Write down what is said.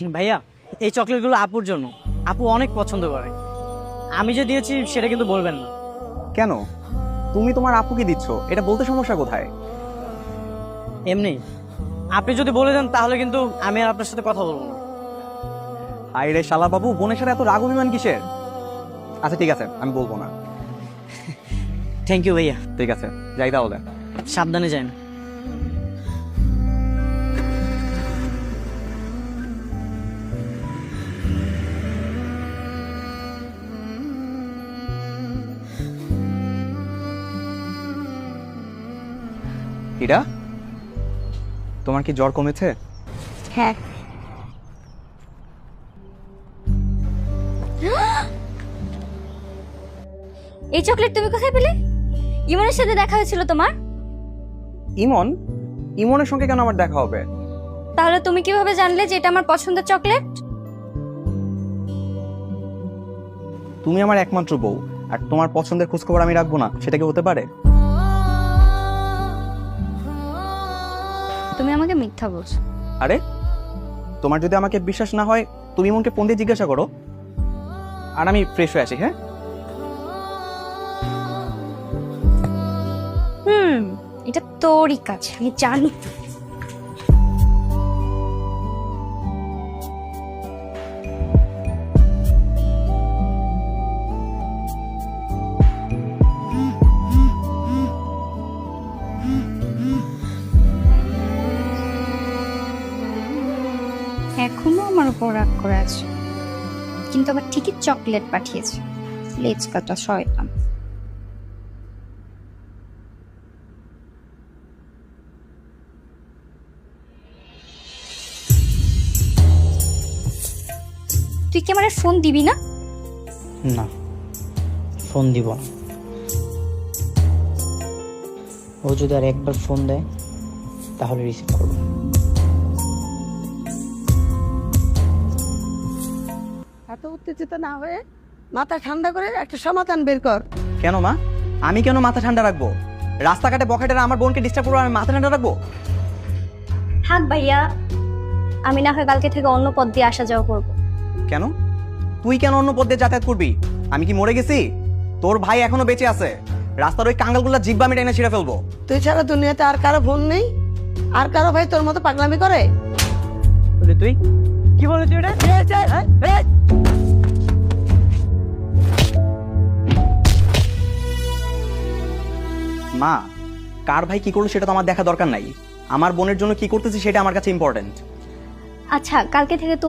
ভাইয়া, এই চকলেটগুলো আপুর জন্য। আপু অনেক পছন্দ করে। আমি যে দিয়েছি সেটা কিন্তু বলবেন না। কেন? তুমি তোমার আপুকে দিচ্ছ, এটা বলতে সমস্যা কোথায়? এমনি আপনি যদি বলে দেন তাহলে কিন্তু আমি আর আপনার সাথে কথা বলবো না। আই রে শালা বাবু, বোনের সাথে এত রাগ অভিমান কিসের? আচ্ছা ঠিক আছে, আমি বলবো না। থ্যাংক ইউ ভাইয়া। ঠিক আছে, যাই তাহলে। সাবধানে যান। ইরা, তোমার কি জ্বর কমেছে? হ্যাঁ। এই চকলেট তুমি কোথায় পেলে? ইমনের সাথে দেখা হয়েছিল তোমার? ইমন? ইমনের সঙ্গে কেন আমার দেখা হবে? তাহলে তুমি কিভাবে জানলে যে এটা আমার পছন্দের চকলেট? তুমি আমার একমাত্র বউ, আর তোমার পছন্দের খোঁজখবর আমি রাখবো না, সেটা কি হতে পারে? তুমি আমাকে মিথ্যা বলছো। আরে, তোমার যদি আমাকে বিশ্বাস না হয় তুমি ইমনকে ফোন দিয়ে জিজ্ঞাসা করো। আর আমি ফ্রেশ হয়ে আসি। হ্যাঁ, এটা তোরই কাজ, আমি জানি। এখনো আমার উপর রাগ করে আছে, কিন্তু আবার ঠিকই চকলেট পাঠিয়েছে। লেজ কাটা শয়তান। তুই কি আমার ফোন দিবি না? না, ফোন দিব না। ও যদি আর একবার ফোন দেয় তাহলে রিসিভ করবো। এত উত্তেজিত না হয়ে মাথা ঠান্ডা করে একটা সমাধান বের কর। কেন মা? আমি কেন মাথা ঠান্ডা রাখবো? রাস্তাঘাটে বখাটেরা আমার বোনকে ডিস্টার্ব করবো, আমি মাথা ঠান্ডা রাখবো? থাক ভাইয়া, আমি না হয় কালকে থেকে অন্য পথ দিয়ে আসা যাওয়া করবো। কেন? তুই কেন অন্য পথ দিয়ে যাতায়াত করবি? আমি কি মরে গেছি? তোর ভাই এখনো বেঁচে আছে। রাস্তার ওই কাঙ্গালগুলা জিব্বা আমি টেনে ছিঁড়ে ফেলবো। তুই ছাড়া দুনিয়াতে আর কারো ফোন নেই? আর কারো ভাই তোর মতো পাগলামি করে? তুই কি বলে তুই এটা? মা, কার ভাই কি করলো সেটা তো আমার দেখা দরকার নাই। আমার বোনের জন্য কি করতেছি সেটা আমার কাছে ইম্পর্টেন্ট। আচ্ছা, কালকে থেকে